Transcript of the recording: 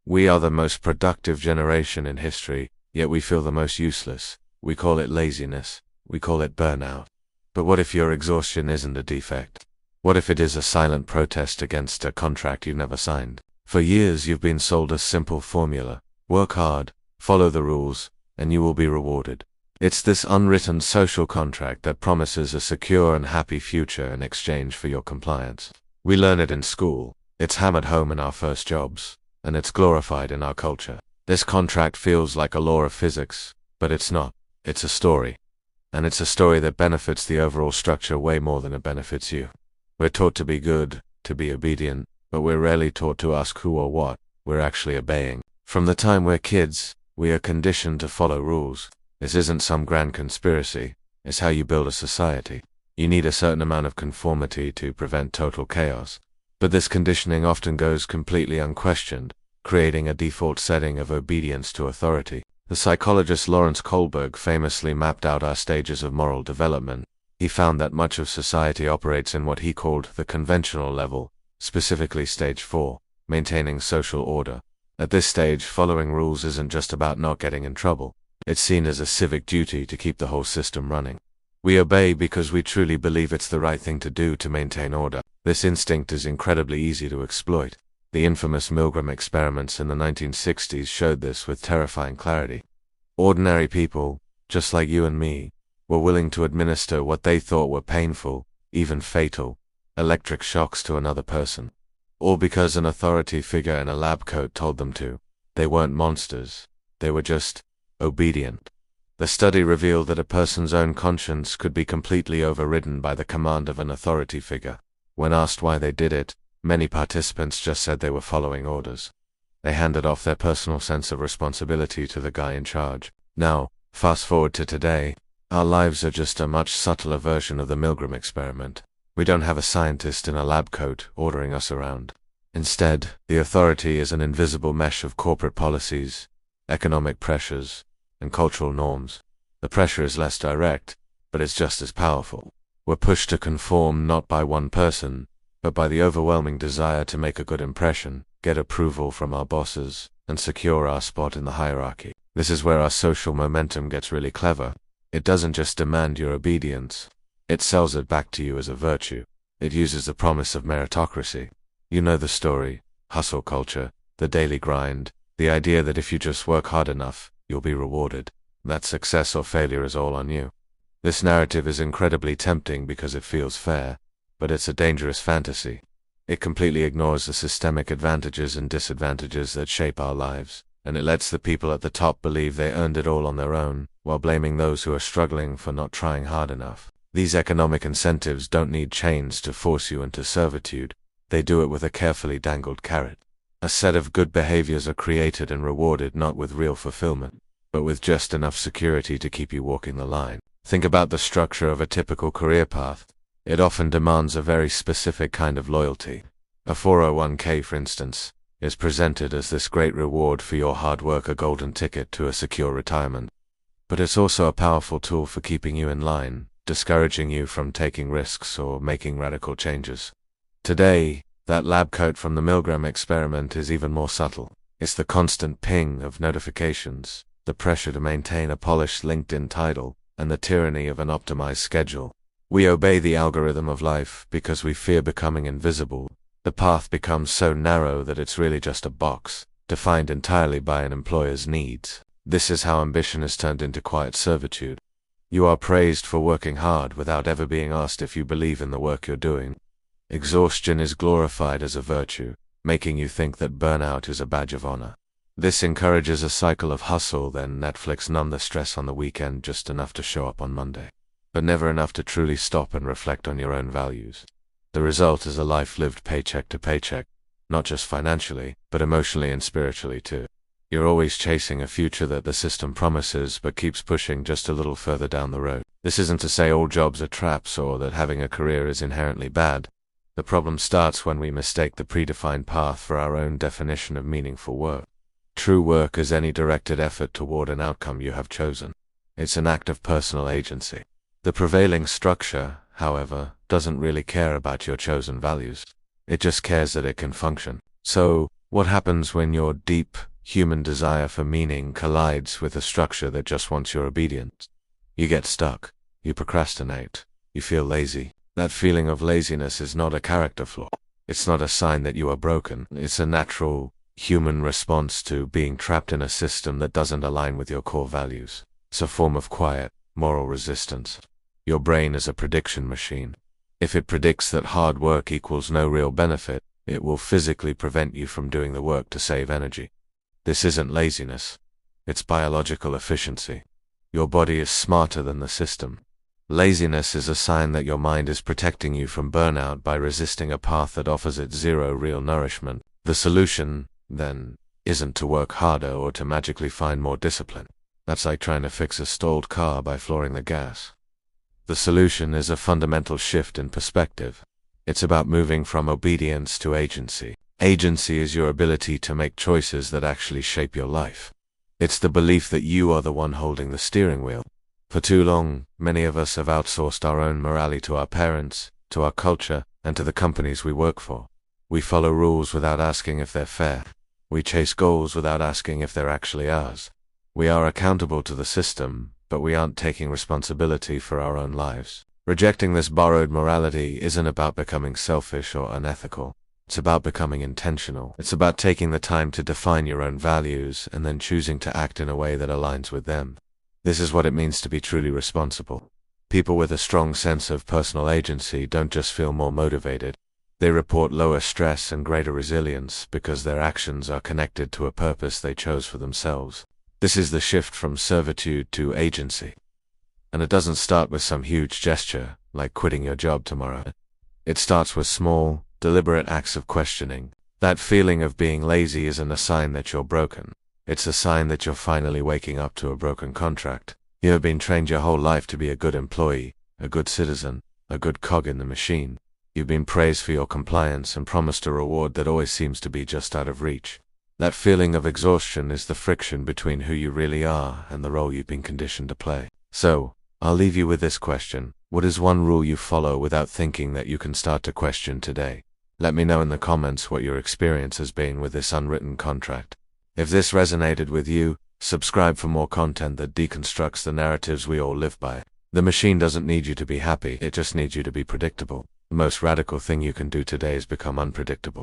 We are the most productive generation in history, yet we feel the most useless. We call it laziness. We call it burnout. But what if your exhaustion isn't a defect? What if it is a silent protest against a contract you've never signed? For years you've been sold a simple formula. Work hard, follow the rules, and you will be rewarded. It's this unwritten social contract that promises a secure and happy future in exchange for your compliance. We learn it in school, it's hammered home in our first jobs, and it's glorified in our culture. This contract feels like a law of physics, but it's not. It's a story. And it's a story that benefits the overall structure way more than it benefits you. We're taught to be good, to be obedient, but we're rarely taught to ask who or what we're actually obeying. From the time we're kids, we are conditioned to follow rules. This isn't some grand conspiracy, it's how you build a society. You need a certain amount of conformity to prevent total chaos. But this conditioning often goes completely unquestioned, creating a default setting of obedience to authority. The psychologist Lawrence Kohlberg famously mapped out our stages of moral development. He found that much of society operates in what he called the conventional level, specifically stage 4, maintaining social order. At this stage, following rules isn't just about not getting in trouble. It's seen as a civic duty to keep the whole system running. We obey because we truly believe it's the right thing to do to maintain order. This instinct is incredibly easy to exploit. The infamous Milgram experiments in the 1960s showed this with terrifying clarity. Ordinary people, just like you and me, were willing to administer what they thought were painful, even fatal, electric shocks to another person. All because an authority figure in a lab coat told them to. They weren't monsters. They were just obedient. The study revealed that a person's own conscience could be completely overridden by the command of an authority figure. When asked why they did it, many participants just said they were following orders. They handed off their personal sense of responsibility to the guy in charge. Now, fast forward to today, our lives are just a much subtler version of the Milgram experiment. We don't have a scientist in a lab coat ordering us around. Instead, the authority is an invisible mesh of corporate policies, economic pressures, and cultural norms. The pressure is less direct, but it's just as powerful. We're pushed to conform not by one person, but by the overwhelming desire to make a good impression, get approval from our bosses, and secure our spot in the hierarchy. This is where our social momentum gets really clever. It doesn't just demand your obedience, it sells it back to you as a virtue. It uses the promise of meritocracy. You know the story, hustle culture, the daily grind, the idea that if you just work hard enough, you'll be rewarded. That success or failure is all on you. This narrative is incredibly tempting because it feels fair, but it's a dangerous fantasy. It completely ignores the systemic advantages and disadvantages that shape our lives, and it lets the people at the top believe they earned it all on their own, while blaming those who are struggling for not trying hard enough. These economic incentives don't need chains to force you into servitude. They do it with a carefully dangled carrot. A set of good behaviors are created and rewarded not with real fulfillment, but with just enough security to keep you walking the line. Think about the structure of a typical career path. It often demands a very specific kind of loyalty. A 401k, for instance, is presented as this great reward for your hard work, a golden ticket to a secure retirement. But it's also a powerful tool for keeping you in line, discouraging you from taking risks or making radical changes. Today, that lab coat from the Milgram experiment is even more subtle. It's the constant ping of notifications, the pressure to maintain a polished LinkedIn title, and the tyranny of an optimized schedule. We obey the algorithm of life because we fear becoming invisible. The path becomes so narrow that it's really just a box, defined entirely by an employer's needs. This is how ambition is turned into quiet servitude. You are praised for working hard without ever being asked if you believe in the work you're doing. Exhaustion is glorified as a virtue, making you think that burnout is a badge of honor. This encourages a cycle of hustle, then Netflix numb the stress on the weekend just enough to show up on Monday, but never enough to truly stop and reflect on your own values. The result is a life lived paycheck to paycheck, not just financially, but emotionally and spiritually too. You're always chasing a future that the system promises but keeps pushing just a little further down the road. This isn't to say all jobs are traps or that having a career is inherently bad. The problem starts when we mistake the predefined path for our own definition of meaningful work. True work is any directed effort toward an outcome you have chosen. It's an act of personal agency. The prevailing structure, however, doesn't really care about your chosen values. It just cares that it can function. So, What happens when your deep, human desire for meaning collides with a structure that just wants your obedience? You get stuck. You procrastinate. You feel lazy. That feeling of laziness is not a character flaw. It's not a sign that you are broken. It's a natural, human response to being trapped in a system that doesn't align with your core values. It's a form of quiet, moral resistance. Your brain is a prediction machine. If it predicts that hard work equals no real benefit, it will physically prevent you from doing the work to save energy. This isn't laziness. It's biological efficiency. Your body is smarter than the system. Laziness is a sign that your mind is protecting you from burnout by resisting a path that offers it zero real nourishment. The solution, then, isn't to work harder or to magically find more discipline. That's like trying to fix a stalled car by flooring the gas. The solution is a fundamental shift in perspective. It's about moving from obedience to agency. Agency is your ability to make choices that actually shape your life. It's the belief that you are the one holding the steering wheel. For too long, many of us have outsourced our own morality to our parents, to our culture, and to the companies we work for. We follow rules without asking if they're fair. We chase goals without asking if they're actually ours. We are accountable to the system, but we aren't taking responsibility for our own lives. Rejecting this borrowed morality isn't about becoming selfish or unethical. It's about becoming intentional. It's about taking the time to define your own values and then choosing to act in a way that aligns with them. This is what it means to be truly responsible. People with a strong sense of personal agency don't just feel more motivated. They report lower stress and greater resilience because their actions are connected to a purpose they chose for themselves. This is the shift from servitude to agency. And it doesn't start with some huge gesture, like quitting your job tomorrow. It starts with small, deliberate acts of questioning. That feeling of being lazy isn't a sign that you're broken. It's a sign that you're finally waking up to a broken contract. You have been trained your whole life to be a good employee, a good citizen, a good cog in the machine. You've been praised for your compliance and promised a reward that always seems to be just out of reach. That feeling of exhaustion is the friction between who you really are and the role you've been conditioned to play. So, I'll leave you with this question. What is one rule you follow without thinking that you can start to question today? Let me know in the comments what your experience has been with this unwritten contract. If this resonated with you, subscribe for more content that deconstructs the narratives we all live by. The machine doesn't need you to be happy, it just needs you to be predictable. The most radical thing you can do today is become unpredictable.